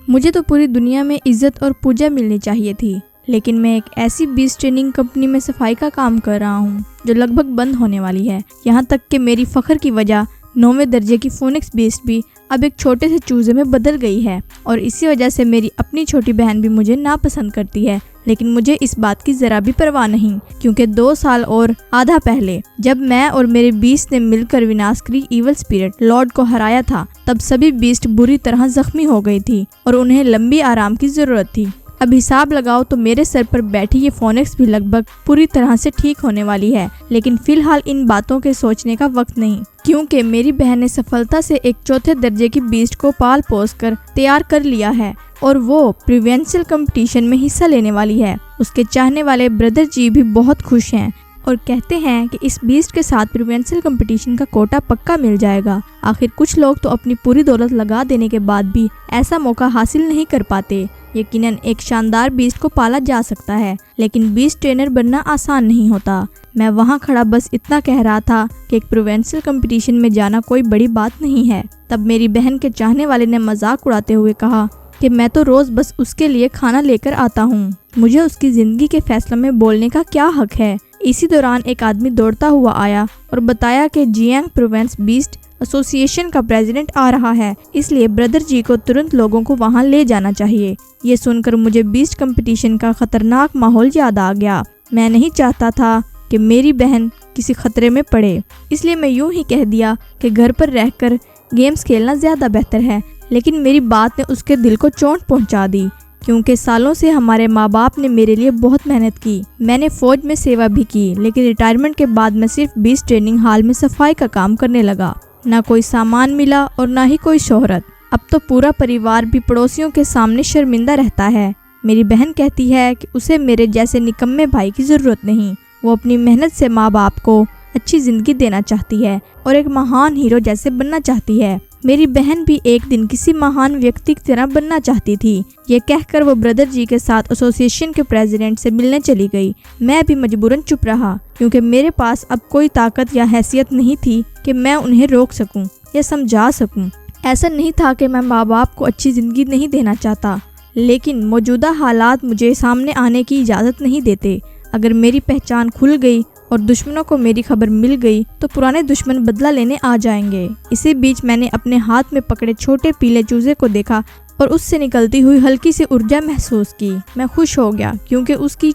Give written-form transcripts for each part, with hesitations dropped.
मुझे तो पूरी दुनिया में इज्जत और पूजा मिलनी चाहिए थी, लेकिन मैं एक ऐसी बीस्ट ट्रेनिंग कंपनी में सफाई का काम कर रहा हूँ जो लगभग बंद होने वाली है। यहाँ तक कि मेरी फख्र की वजह 9वें दर्जे की फोनिक्स बीस्ट भी अब एक छोटे से चूजे में बदल गई है और इसी वजह से मेरी अपनी छोटी बहन भी मुझे नापसंद करती है। लेकिन मुझे इस बात की जरा भी परवाह नहीं, क्योंकि 2 साल और आधा पहले जब मैं और मेरे बीस्ट ने मिलकर विनाशकारी इवल स्पिरिट लॉर्ड को हराया था, तब सभी बीस्ट बुरी तरह जख्मी हो गई थी और उन्हें लंबी आराम की जरूरत थी। अब हिसाब लगाओ तो मेरे सर पर बैठी ये फोनिक्स भी लगभग पूरी तरह से ठीक होने वाली है। लेकिन फिलहाल इन बातों के सोचने का वक्त नहीं, क्योंकि मेरी बहन ने सफलता से एक 4थे दर्जे की बीस्ट को पाल पोस कर तैयार कर लिया है और वो प्रोविंशियल कंपटीशन में हिस्सा लेने वाली है। उसके चाहने वाले ब्रदर जी भी बहुत खुश हैं और कहते हैं कि इस बीस्ट के साथ प्रोविंशियल कंपटीशन का कोटा पक्का मिल जाएगा। आखिर कुछ लोग तो अपनी पूरी दौलत लगा देने के बाद भी ऐसा मौका हासिल नहीं कर पाते। यकीनन एक शानदार बीस्ट को पाला जा सकता है, लेकिन बीस्ट ट्रेनर बनना आसान नहीं होता। मैं वहाँ खड़ा बस इतना कह रहा था कि एक प्रोविंशियल कंपटीशन में जाना कोई बड़ी बात नहीं है। तब मेरी बहन के चाहने वाले ने मजाक उड़ाते हुए कहा कि मैं तो रोज बस उसके लिए खाना लेकर आता हूँ, मुझे उसकी जिंदगी के फैसलों में बोलने का क्या हक है। इसी दौरान एक आदमी दौड़ता हुआ आया और बताया कि जियांग प्रोविंस बीस्ट एसोसिएशन का प्रेसिडेंट आ रहा है, इसलिए ब्रदर जी को तुरंत लोगों को वहां ले जाना चाहिए। ये सुनकर मुझे बीस्ट कंपटीशन का खतरनाक माहौल याद आ गया। मैं नहीं चाहता था कि मेरी बहन किसी खतरे में पड़े, इसलिए मैं यूं ही कह दिया कि घर पर रहकर गेम्स खेलना ज्यादा बेहतर है। लेकिन मेरी बात ने उसके दिल को चोट पहुंचा दी, क्योंकि सालों से हमारे माँ बाप ने मेरे लिए बहुत मेहनत की। मैंने फौज में सेवा भी की, लेकिन रिटायरमेंट के बाद मैं सिर्फ बीस्ट ट्रेनिंग हॉल में सफाई का काम करने लगा। ना कोई सामान मिला और ना ही कोई शोहरत। अब तो पूरा परिवार भी पड़ोसियों के सामने शर्मिंदा रहता है। मेरी बहन कहती है कि उसे मेरे जैसे निकम्मे भाई की जरूरत नहीं। वो अपनी मेहनत से माँ बाप को अच्छी जिंदगी देना चाहती है और एक महान हीरो जैसे बनना चाहती है। मेरी बहन भी एक दिन किसी महान व्यक्ति की तरह बनना चाहती थी। ये कहकर वो ब्रदर जी के साथ एसोसिएशन के प्रेसिडेंट से मिलने चली गई। मैं भी मजबूरन चुप रहा, क्योंकि मेरे पास अब कोई ताकत या हैसियत नहीं थी कि मैं उन्हें रोक सकूं या समझा सकूं। ऐसा नहीं था कि मैं माँ बाप को अच्छी जिंदगी नहीं देना चाहता, लेकिन मौजूदा हालात मुझे सामने आने की इजाज़त नहीं देते। अगर मेरी पहचान खुल गई और दुश्मनों को मेरी खबर मिल गई तो पुराने दुश्मन बदला लेने आ जाएंगे। इसी बीच मैंने अपने हाथ में पकड़े छोटे पीले चूजे को देखा और उससे निकलती हुई हल्की सी ऊर्जा महसूस की। मैं खुश हो गया, क्योंकि उसकी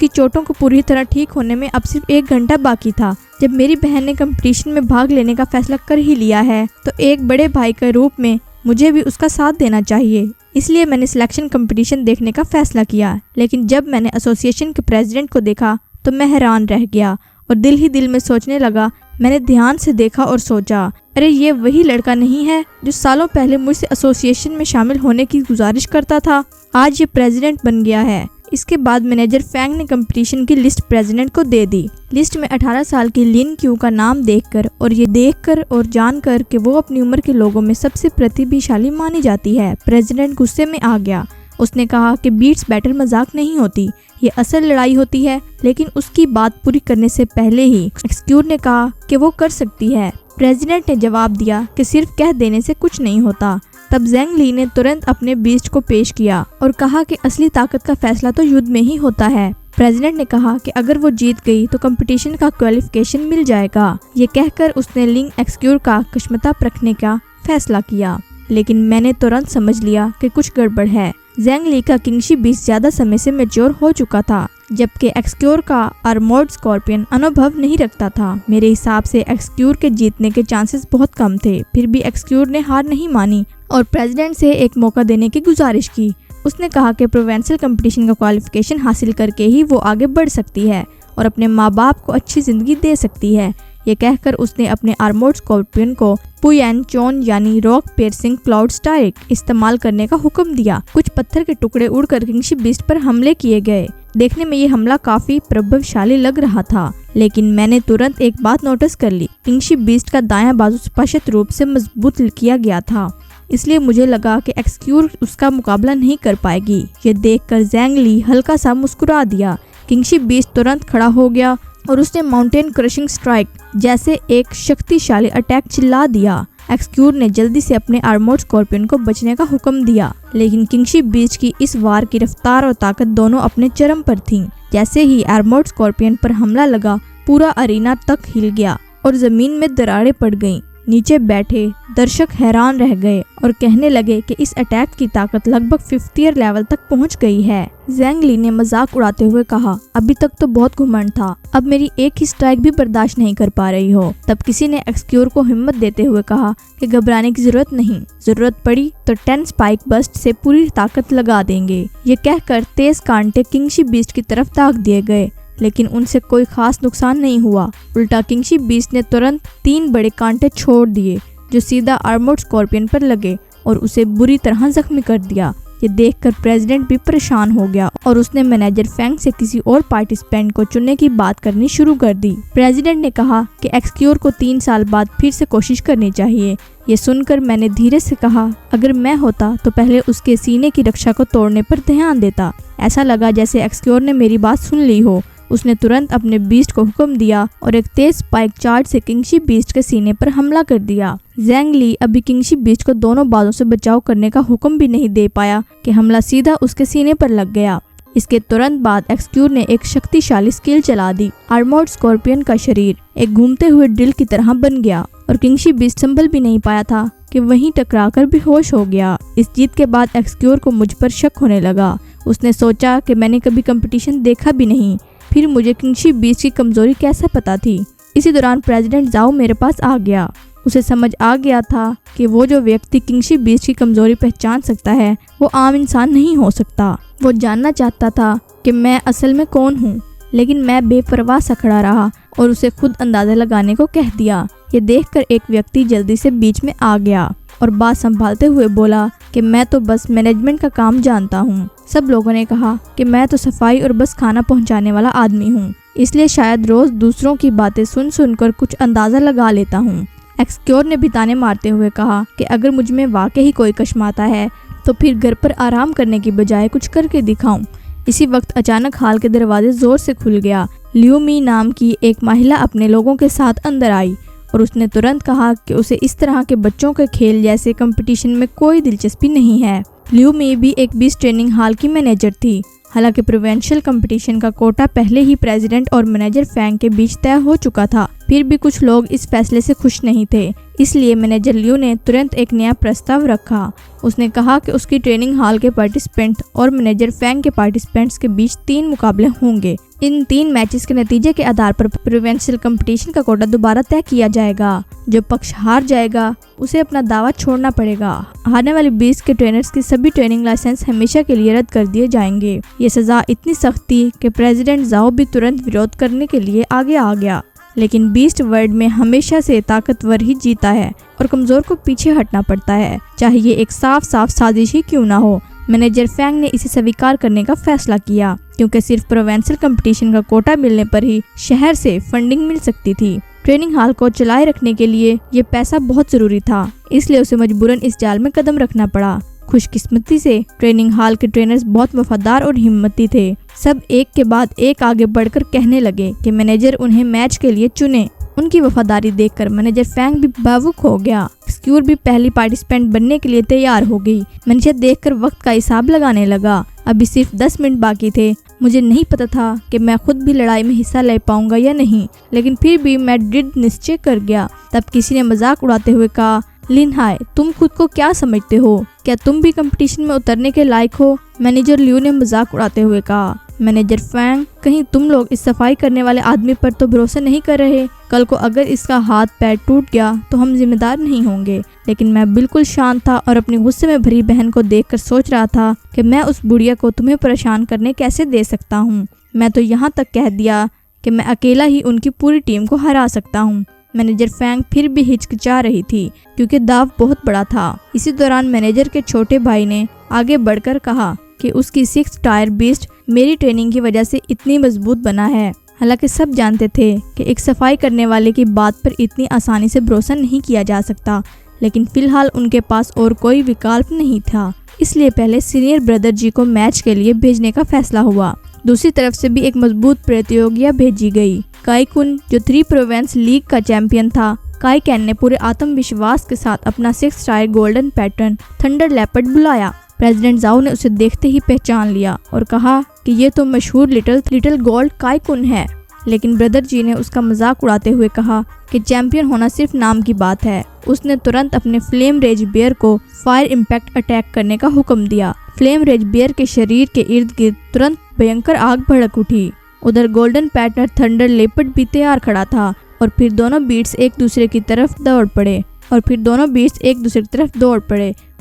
चोटों को पूरी तरह ठीक होने में अब सिर्फ 1 घंटा बाकी था। जब मेरी बहन ने कंपटीशन में भाग लेने का फैसला कर ही लिया है, तो एक बड़े भाई के रूप में मुझे भी उसका साथ देना चाहिए। इसलिए मैंने सिलेक्शन कंपटीशन देखने का फैसला किया। लेकिन जब मैंने एसोसिएशन के प्रेसिडेंट को देखा तो मैं हैरान रह गया और दिल ही दिल में सोचने लगा। मैंने ध्यान से देखा और सोचा, अरे ये वही लड़का नहीं है जो सालों पहले मुझसे एसोसिएशन में शामिल होने की गुजारिश करता था। आज ये प्रेसिडेंट बन गया है। इसके बाद मैनेजर फैंग ने कंपटीशन की लिस्ट प्रेसिडेंट को दे दी। लिस्ट में 18 साल की लिन क्यू का नाम देखकर और जानकर कि वो अपनी उम्र के लोगों में सबसे प्रतिभाशाली मानी जाती है, प्रेसिडेंट गुस्से में आ गया। उसने कहा कि बीट्स बैटल मजाक नहीं होती, ये असल लड़ाई होती है। लेकिन उसकी बात पूरी करने से पहले ही एक्सक्यूर ने कहा कि वो कर सकती है। प्रेसिडेंट ने जवाब दिया कि सिर्फ कह देने से कुछ नहीं होता। तब ज़ेंग ली ने तुरंत अपने बीस्ट को पेश किया और कहा कि असली ताकत का फैसला तो युद्ध में ही होता है। प्रेसिडेंट ने कहा कि अगर वो जीत गई तो कंपटीशन का क्वालिफिकेशन मिल जाएगा। ये कहकर उसने लिंग एक्सक्यूर का कश्मता रखने का फैसला किया। लेकिन मैंने तुरंत समझ लिया कि कुछ गड़बड़ है। ज़ेंग ली का किंगशी बीस्ट ज्यादा समय से मैच्योर हो चुका था, जबकि एक्सक्यूर का आर्मोर्ड स्कॉर्पियन अनुभव नहीं रखता था। मेरे हिसाब से एक्सक्यूर के जीतने के चांसेस बहुत कम थे। फिर भी एक्सक्यूर ने हार नहीं मानी और प्रेसिडेंट से एक मौका देने की गुजारिश की। उसने कहा कि प्रोविंशियल कंपटीशन का क्वालिफिकेशन हासिल करके ही वो आगे बढ़ सकती है और अपने माँ बाप को अच्छी जिंदगी दे सकती है। ये कहकर उसने अपने आर्मोर्ड स्कॉर्पियन को पुयन चोन यानी रॉक पियर्सिंग क्लाउड स्ट्राइक इस्तेमाल करने का हुक्म दिया। कुछ पत्थर के टुकड़े उड़कर किंगशिप बीस्ट पर हमले किए गए। देखने में ये हमला काफी प्रभावशाली लग रहा था, लेकिन मैंने तुरंत एक बात नोटिस कर ली। किंगशिप बीस्ट का दायां बाजू स्पष्ट रूप से मजबूत किया गया था, इसलिए मुझे लगा कि एक्सक्यूर उसका मुकाबला नहीं कर पाएगी। ये देखकर ज़ेंग ली हल्का सा मुस्कुरा दिया। किंगशिप बीस्ट तुरंत खड़ा हो गया और उसने माउंटेन क्रशिंग स्ट्राइक जैसे एक शक्तिशाली अटैक चिल्ला दिया। एक्सक्यूर ने जल्दी से अपने आर्मोर्ड स्कॉर्पियन को बचने का हुक्म दिया, लेकिन किंगशिप बीस्ट की इस वार की रफ्तार और ताकत दोनों अपने चरम पर थीं। जैसे ही आर्मोर्ड स्कॉर्पियन पर हमला लगा, पूरा अरीना तक हिल गया और जमीन में दरारें पड़ गईं। नीचे बैठे दर्शक हैरान रह गए और कहने लगे कि इस अटैक की ताकत लगभग 50th लेवल तक पहुंच गई है। ज़ैंग ली ने मजाक उड़ाते हुए कहा, अभी तक तो बहुत घुमंड था, अब मेरी एक ही स्ट्राइक भी बर्दाश्त नहीं कर पा रही हो। तब किसी ने एक्सक्यूर को हिम्मत देते हुए कहा कि घबराने की जरूरत नहीं, जरूरत पड़ी तो 10 स्पाइक बस्ट से पूरी ताकत लगा देंगे। ये कहकर तेज कांटे किंगशिप बीस्ट की तरफ दाग दिए गए, लेकिन उनसे कोई खास नुकसान नहीं हुआ। उल्टा किंगशिप बीस्ट ने तुरंत 3 बड़े कांटे छोड़ दिए जो सीधा आर्मोर्ड स्कॉर्पियन पर लगे और उसे बुरी तरह जख्मी कर दिया। ये देखकर प्रेसिडेंट भी परेशान हो गया और उसने मैनेजर फैंग से किसी और पार्टिसिपेंट को चुनने की बात करनी शुरू कर दी। प्रेसिडेंट ने कहा कि एक्सक्यूर को 3 साल बाद फिर से कोशिश करनी चाहिए। ये सुनकर मैंने धीरे से कहा, अगर मैं होता तो पहले उसके सीने की रक्षा को तोड़ने पर ध्यान देता। ऐसा लगा जैसे एक्सक्यूर ने मेरी बात सुन ली हो। उसने तुरंत अपने बीस्ट को हुक्म दिया और एक तेज स्पाइक चार्ज से किंगशिप बीस्ट के सीने पर हमला कर दिया। ज़ैंग ली अभी किंगशिप बीस्ट को दोनों बाजों से बचाव करने का हुक्म भी नहीं दे पाया कि हमला सीधा उसके सीने पर लग गया। इसके तुरंत बाद एक्सक्यूर ने एक शक्तिशाली स्किल चला दी। आर्मोर्ड स्कॉर्पियन का शरीर एक घूमते हुए ड्रिल की तरह बन गया और किंगशिप बीस्ट संभल भी नहीं पाया था कि वहीं टकराकर बेहोश हो गया। इस जीत के बाद एक्सक्यूर को मुझ पर शक होने लगा। उसने सोचा कि मैंने कभी कंपटीशन देखा भी नहीं, फिर मुझे किंगशिप बीस्ट की कमजोरी कैसे पता थी। इसी दौरान प्रेसिडेंट जाओ मेरे पास आ गया। उसे समझ आ गया था कि वो जो व्यक्ति किंगशिप बीस्ट की कमजोरी पहचान सकता है वो आम इंसान नहीं हो सकता। वो जानना चाहता था कि मैं असल में कौन हूँ, लेकिन मैं बेपरवाह सा खड़ा रहा और उसे खुद अंदाजा लगाने को कह दिया। ये देखकर एक व्यक्ति जल्दी से बीच में आ गया और बात संभालते हुए बोला कि मैं तो बस मैनेजमेंट का काम जानता हूँ। सब लोगों ने कहा कि मैं तो सफाई और बस खाना पहुँचाने वाला आदमी हूँ, इसलिए शायद रोज दूसरों की बातें सुन सुनकर कुछ अंदाजा लगा लेता हूँ। एक्सक्यूर ने भी ताने मारते हुए कहा कि अगर मुझ में वाकई ही कोई कश्माता है तो फिर घर पर आराम करने की बजाय कुछ करके दिखाऊं। इसी वक्त अचानक हॉल के दरवाजे जोर से खुल गया। लियू मी नाम की एक महिला अपने लोगों के साथ अंदर आई और उसने तुरंत कहा कि उसे इस तरह के बच्चों के खेल जैसे कंपटीशन में कोई दिलचस्पी नहीं है। लियू मी भी एक बीस्ट ट्रेनिंग हॉल की मैनेजर थी। हालांकि प्रोविंशियल कंपटीशन का कोटा पहले ही प्रेसिडेंट और मैनेजर फैंग के बीच तय हो चुका था, फिर भी कुछ लोग इस फैसले से खुश नहीं थे। इसलिए मैनेजर लियू ने तुरंत एक नया प्रस्ताव रखा। उसने कहा कि उसकी ट्रेनिंग हॉल के पार्टिसिपेंट और मैनेजर फैंग के पार्टिसिपेंट्स के बीच 3 मुकाबले होंगे। इन 3 मैचेस के नतीजे के आधार पर प्रोविंशियल कंपटीशन का कोटा दोबारा तय किया जाएगा। जो पक्ष हार जाएगा उसे अपना दावा छोड़ना पड़ेगा। हारने वाले 20 के ट्रेनर्स की सभी ट्रेनिंग लाइसेंस हमेशा के लिए रद्द कर दिए जाएंगे। ये सजा इतनी सख्त थी कि प्रेसिडेंट जाओ भी तुरंत विरोध करने के लिए आगे आ गया। लेकिन बीस्ट वर्ल्ड में हमेशा से ताकतवर ही जीता है और कमजोर को पीछे हटना पड़ता है, चाहे ये एक साफ साजिश ही क्यों ना हो। मैनेजर फैंग ने इसे स्वीकार करने का फैसला किया क्योंकि सिर्फ प्रोविंशियल कंपटीशन का कोटा मिलने पर ही शहर से फंडिंग मिल सकती थी। ट्रेनिंग हॉल को चलाए रखने के लिए ये पैसा बहुत जरूरी था, इसलिए उसे मजबूरन इस जाल में कदम रखना पड़ा। खुशकिस्मती से ट्रेनिंग हॉल के ट्रेनर्स बहुत वफादार और हिम्मती थे। सब एक के बाद एक आगे बढ़कर कहने लगे कि मैनेजर उन्हें मैच के लिए चुने। उनकी वफादारी देखकर मैनेजर फैंग भी भावुक हो गया। एक्सक्यूर भी पहली पार्टिसिपेंट बनने के लिए तैयार हो गई। मैनेजर देखकर वक्त का हिसाब लगाने लगा। अभी सिर्फ 10 मिनट बाकी थे। मुझे नहीं पता था कि मैं खुद भी लड़ाई में हिस्सा ले पाऊंगा या नहीं, लेकिन फिर भी मैं दृढ़ निश्चय कर गया। तब किसी ने मजाक उड़ाते हुए कहा, लिन हाय, तुम खुद को क्या समझते हो? क्या तुम भी कंपटीशन में उतरने के लायक हो? मैनेजर लियू ने मजाक उड़ाते हुए कहा। मैनेजर फैंग, कहीं तुम लोग इस सफाई करने वाले आदमी पर तो भरोसा नहीं कर रहे? कल को अगर इसका हाथ पैर टूट गया तो हम जिम्मेदार नहीं होंगे। लेकिन मैं बिल्कुल शांत था और अपनी गुस्से में भरी बहन को देखकर सोच रहा था कि मैं उस बुढ़िया को तुम्हें परेशान करने कैसे दे सकता हूँ। मैं तो यहाँ तक कह दिया कि मैं अकेला ही उनकी पूरी टीम को हरा सकता हूँ। मैनेजर फैंग फिर भी हिचकिचा रही थी क्योंकि दाव बहुत बड़ा था। इसी दौरान मैनेजर के छोटे भाई ने आगे बढ़कर कहा कि उसकी 6 टायर बीस्ट मेरी ट्रेनिंग की वजह से इतनी मजबूत बना है। हालांकि सब जानते थे कि एक सफाई करने वाले की बात पर इतनी आसानी से भरोसा नहीं किया जा सकता, लेकिन फिलहाल उनके पास और कोई विकल्प नहीं था। इसलिए पहले सीनियर ब्रदर जी को मैच के लिए भेजने का फैसला हुआ। दूसरी तरफ से भी एक मजबूत प्रतियोगिता भेजी गई। काई कुन, जो 3 प्रोविंस लीग का चैंपियन था, काई कैन ने पूरे आत्मविश्वास के साथ अपना 6 tyre golden pattern thunder leopard बुलाया। प्रेसिडेंट जाओ ने उसे देखते ही पहचान लिया और कहा कि ये तो मशहूर लिटिल गोल्ड काई कुन है। लेकिन ब्रदर जी ने उसका मजाक उड़ाते हुए कहा कि चैंपियन होना सिर्फ नाम की बात है। उसने तुरंत अपने फ्लेम रेज बियर को फायर इम्पैक्ट अटैक करने का हुक्म दिया। फ्लेम रेज बियर के शरीर के इर्द गिर्द तुरंत भयंकर आग भड़क उठी। उधर गोल्डन पैटर्न थंडर लेपर्ड भी तैयार खड़ा था और फिर दोनों बीट्स एक दूसरे की तरफ दौड़ पड़े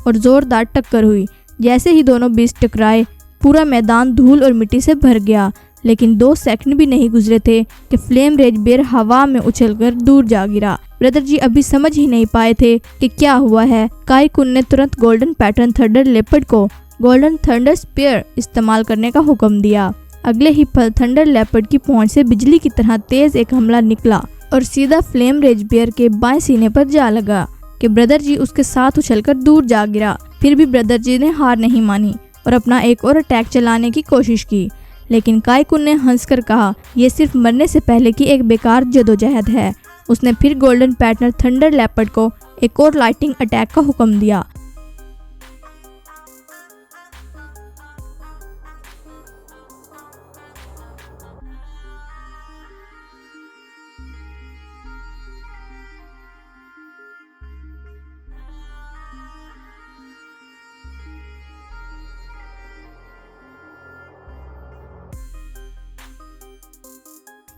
और जोरदार टक्कर हुई। जैसे ही दोनों बीट्स टकराए पूरा मैदान धूल और मिट्टी से भर गया। लेकिन 2 सेकंड भी नहीं गुजरे थे कि फ्लेम रेज बियर हवा में उछलकर दूर जा गिरा। ब्रदर जी अभी समझ ही नहीं पाए थे कि क्या हुआ है। काई कुन ने तुरंत गोल्डन पैटर्न थंडर लेपर्ड को गोल्डन थंडर स्पीयर इस्तेमाल करने का हुक्म दिया। अगले ही पल थंडर लेपर्ड की पहुंच से बिजली की तरह तेज एक हमला निकला और सीधा फ्लेम रेज बियर के बाएं सीने पर जा लगा कि ब्रदर जी उसके साथ उछलकर दूर जा गिरा। फिर भी ब्रदर जी ने हार नहीं मानी और अपना एक और अटैक चलाने की कोशिश की। लेकिन काई कुन ने हंसकर कहा, यह सिर्फ मरने से पहले की एक बेकार जदोजहद है। उसने फिर गोल्डन पैटर्न थंडर लेपर्ड को एक और लाइटिंग अटैक का हुक्म दिया।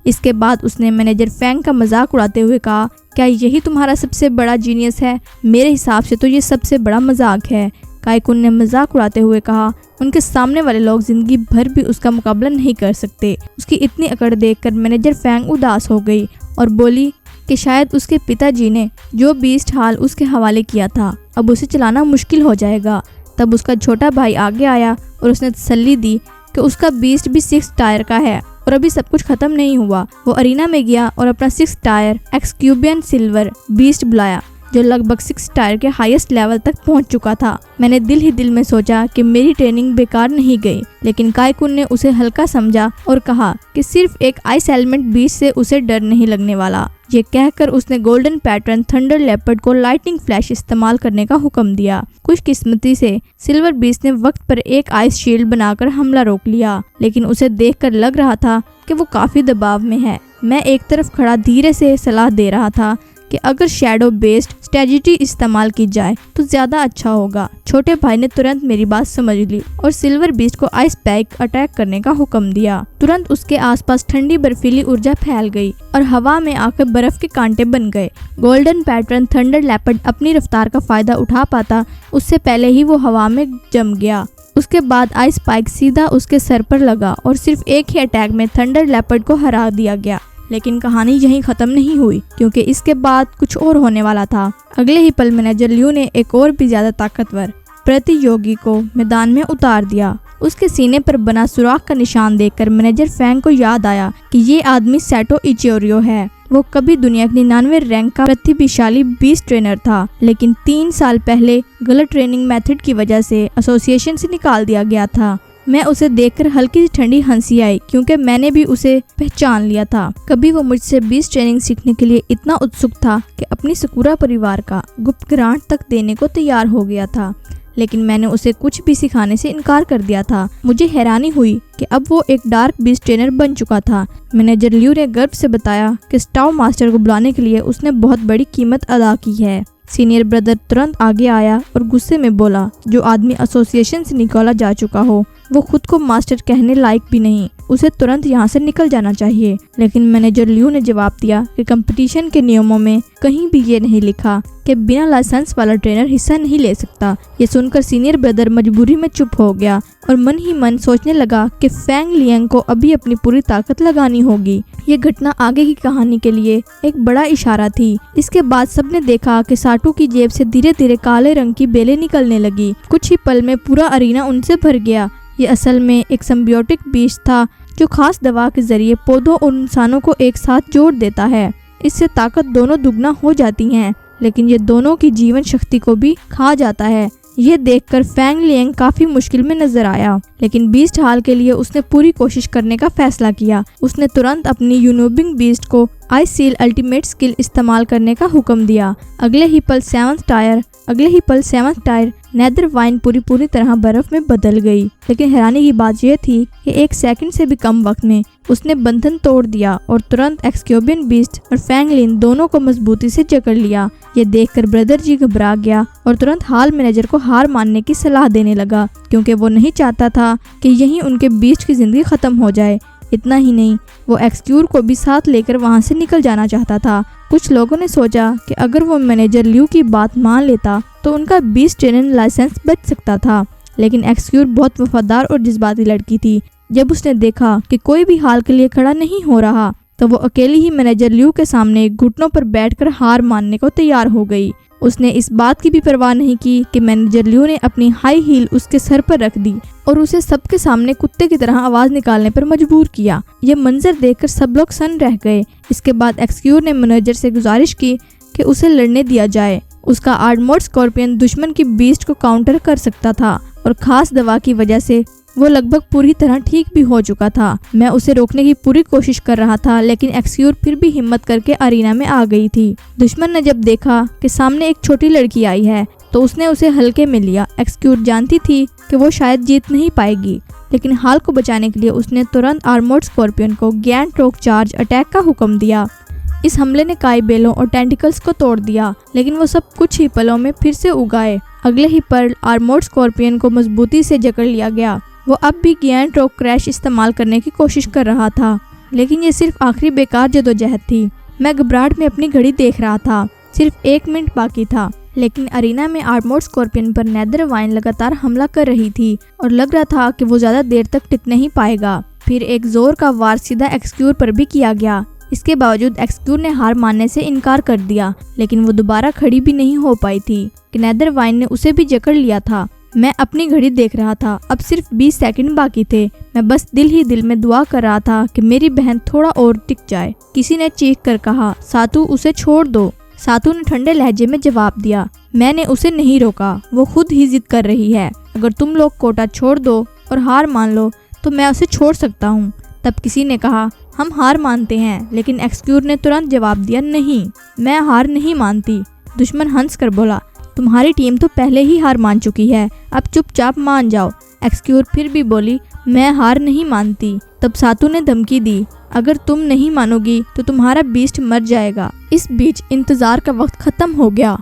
इसके बाद उसने मैनेजर फैंग का मजाक उड़ाते हुए कहा, क्या यही तुम्हारा सबसे बड़ा जीनियस है? मेरे हिसाब से तो ये सबसे बड़ा मजाक है। काई कुन ने मजाक उड़ाते हुए कहा, उनके सामने वाले लोग जिंदगी भर भी उसका मुकाबला नहीं कर सकते। उसकी इतनी अकड़ देखकर मैनेजर फैंग उदास हो गई और बोली कि शायद उसके पिताजी ने जो बीस्ट हाल उसके हवाले किया था अब उसे चलाना मुश्किल हो जाएगा। तब उसका छोटा भाई आगे आया और उसने तसल्ली दी कि उसका बीस्ट भी 6 टायर का है और अभी सब कुछ खत्म नहीं हुआ। वो अरीना में गया और अपना 6 टायर एक्सक्यूबियन सिल्वर बीस्ट बुलाया जो लगभग 6 टायर के हाईएस्ट लेवल तक पहुंच चुका था। मैंने दिल ही दिल में सोचा कि मेरी ट्रेनिंग बेकार नहीं गई, लेकिन काई कुन ने उसे हल्का समझा और कहा कि सिर्फ एक आइस एलिमेंट बीस्ट से उसे डर नहीं लगने वाला। ये कहकर उसने गोल्डन पैटर्न थंडर लेपर्ड को लाइटिंग फ्लैश इस्तेमाल करने का हुक्म दिया। खुशकिस्मती से सिल्वर बीस्ट ने वक्त पर एक आइस शील्ड बनाकर हमला रोक लिया, लेकिन उसे देखकर लग रहा था कि वो काफी दबाव में है। मैं एक तरफ खड़ा धीरे से सलाह दे रहा था कि अगर शैडो बेस्ड स्ट्रेटजी इस्तेमाल की जाए तो ज्यादा अच्छा होगा। छोटे भाई ने तुरंत मेरी बात समझ ली और सिल्वर बीस्ट को आइस पैक अटैक करने का हुक्म दिया। तुरंत उसके आसपास ठंडी बर्फीली ऊर्जा फैल गई और हवा में आकर बर्फ के कांटे बन गए। गोल्डन पैटर्न थंडर लेपर्ड अपनी रफ्तार का फायदा उठा पाता उससे पहले ही वो हवा में जम गया। उसके बाद आइस स्पाइक सीधा उसके सर पर लगा और सिर्फ एक ही अटैक में थंडर लेपर्ड को हरा दिया गया। लेकिन कहानी यहीं खत्म नहीं हुई, क्योंकि इसके बाद कुछ और होने वाला था। अगले ही पल मैनेजर लियू ने एक और भी ज्यादा ताकतवर प्रतियोगी को मैदान में उतार दिया। उसके सीने पर बना सुराख का निशान देखकर मैनेजर फैंग को याद आया कि ये आदमी सैटो इचियोरियो है। वो कभी दुनिया के 99 रैंक का प्रतिभाशाली बीस्ट ट्रेनर था, लेकिन 3 साल पहले गलत ट्रेनिंग मेथड की वजह से एसोसिएशन से निकाल दिया गया था। मैं उसे देखकर हल्की सी ठंडी हंसी आई, क्योंकि मैंने भी उसे पहचान लिया था। कभी वो मुझसे बीस्ट ट्रेनिंग सीखने के लिए इतना उत्सुक था कि अपनी सकूरा परिवार का गुप्त ग्रांट तक देने को तैयार हो गया था, लेकिन मैंने उसे कुछ भी सिखाने से इनकार कर दिया था। मुझे हैरानी हुई कि अब वो एक डार्क बीस्ट ट्रेनर बन चुका था। मैनेजर लियू ने गर्व से बताया कि स्टाव मास्टर को बुलाने के लिए उसने बहुत बड़ी कीमत अदा की है। सीनियर ब्रदर तुरंत आगे आया और गुस्से में बोला, जो आदमी एसोसिएशन से निकाला जा चुका हो वो खुद को मास्टर कहने लायक भी नहीं, उसे तुरंत यहाँ से निकल जाना चाहिए। लेकिन मैनेजर लियू ने जवाब दिया कि कंपटीशन के नियमों में कहीं भी ये नहीं लिखा कि बिना लाइसेंस वाला ट्रेनर हिस्सा नहीं ले सकता। ये सुनकर सीनियर ब्रदर मजबूरी में चुप हो गया और मन ही मन सोचने लगा कि फैंग लियांग को अभी अपनी पूरी ताकत लगानी होगी। ये घटना आगे की कहानी के लिए एक बड़ा इशारा थी। इसके बाद सबने देखा कि साटू की जेब से धीरे धीरे काले रंग की बेलें निकलने लगी। कुछ ही पल में पूरा अरीना उनसे भर गया। ये असल में एक सिम्बियोटिक बीस्ट था जो खास दवा के जरिए पौधों और इंसानों को एक साथ जोड़ देता है। इससे ताकत दोनों दुगना हो जाती हैं, लेकिन ये दोनों की जीवन शक्ति को भी खा जाता है। यह देखकर फैंग लियांग काफी मुश्किल में नजर आया, लेकिन बीस्ट हाल के लिए उसने पूरी कोशिश करने का फैसला किया। उसने तुरंत अपनी यूनोबिंग बीस्ट को आइस सील अल्टीमेट स्किल इस्तेमाल करने का हुक्म दिया। अगले ही पल सेवंथ टायर नेदरवाइन पूरी तरह बर्फ में बदल गई। लेकिन हैरानी की बात यह थी कि 1 सेकंड से भी कम वक्त में उसने बंधन तोड़ दिया और तुरंत एक्सक्यूबियन बीस्ट और फैंग लिन दोनों को मजबूती से जकड़ लिया। ये देखकर ब्रदर जी घबरा गया और तुरंत हाल मैनेजर को हार मानने की सलाह देने लगा, क्योंकि वो नहीं चाहता था कि यहीं उनके बीस्ट की जिंदगी खत्म हो जाए। इतना ही नहीं, वो एक्सक्यूर को भी साथ लेकर वहां से निकल जाना चाहता था। कुछ लोगों ने सोचा कि अगर वो मैनेजर ल्यू की बात मान लेता तो उनका बीस्ट ट्रेनिंग लाइसेंस बच सकता था, लेकिन एक्सक्यूर बहुत वफादार और जज्बाती लड़की थी। जब उसने देखा कि कोई भी हाल के लिए खड़ा नहीं हो रहा, तो वो अकेली ही मैनेजर ल्यू के सामने घुटनों पर बैठकर हार मानने को तैयार हो गई। उसने इस बात की भी परवाह नहीं की कि मैनेजर ल्यू ने अपनी हाई हील उसके सर पर रख दी और उसे सबके सामने कुत्ते की तरह आवाज निकालने पर मजबूर किया। यह मंजर देखकर सब लोग सन्न रह गए। इसके बाद एक्सक्यूर ने मैनेजर से गुजारिश की कि उसे लड़ने दिया जाए। उसका आर्मोर्ड स्कॉर्पियन दुश्मन की बीस्ट को काउंटर कर सकता था और खास दवा की वजह से वो लगभग पूरी तरह ठीक भी हो चुका था। मैं उसे रोकने की पूरी कोशिश कर रहा था, लेकिन एक्सक्यूर फिर भी हिम्मत करके अरीना में आ गई थी। दुश्मन ने जब देखा कि सामने एक छोटी लड़की आई है तो उसने उसे हल्के में लिया। एक्सक्यूर जानती थी कि वो शायद जीत नहीं पाएगी, लेकिन हाल को बचाने के लिए उसने तुरंत आर्मोर्ड स्कॉर्पियन को ग्रैंड ट्रोक चार्ज अटैक का हुक्म दिया। इस हमले ने काई बेलों और टेंटिकल्स को तोड़ दिया, लेकिन वो सब कुछ ही पलों में फिर से उगाए। अगले ही पल आर्मोर्ड स्कॉर्पियन को मजबूती से जकड़ लिया गया। वो अब भी ग्रैंड ट्रोक क्रैश इस्तेमाल करने की कोशिश कर रहा था, लेकिन ये सिर्फ आखिरी बेकार जदोजहद थी। मैं घबराहट में अपनी घड़ी देख रहा था। सिर्फ 1 मिनट बाकी था, लेकिन अरीना में आर्मोर्ड स्कॉर्पियन पर नेदरवाइन लगातार हमला कर रही थी और लग रहा था कि वो ज्यादा देर तक टिक नहीं पाएगा। फिर एक जोर का वार सीधा एक्सक्यूर पर भी किया गया। इसके बावजूद एक्सक्यूर ने हार मानने से इनकार कर दिया, लेकिन वो दोबारा खड़ी भी नहीं हो पाई थी कि नेदरवाइन ने उसे भी जकड़ लिया था। मैं अपनी घड़ी देख रहा था। अब सिर्फ 20 सेकंड बाकी थे। मैं बस दिल ही दिल में दुआ कर रहा था कि मेरी बहन थोड़ा और टिक जाए। किसी ने चीख कर कहा, सातू उसे छोड़ दो। सातू ने ठंडे लहजे में जवाब दिया, मैंने उसे नहीं रोका, वो खुद ही जिद कर रही है। अगर तुम लोग कोटा छोड़ दो और हार मान लो तो मैं उसे छोड़ सकता हूँ। तब किसी ने कहा, हम हार मानते हैं, लेकिन एक्सक्यूर ने तुरंत जवाब दिया, नहीं, मैं हार नहीं मानती। दुश्मन हंस कर बोला, तुम्हारी टीम तो पहले ही हार मान चुकी है, अब चुपचाप मान जाओ। एक्सक्यूर फिर भी बोली, मैं हार नहीं मानती। तब सातू ने धमकी दी, अगर तुम नहीं मानोगी तो तुम्हारा बीस्ट मर जाएगा। इस बीच इंतजार का वक्त खत्म हो गया।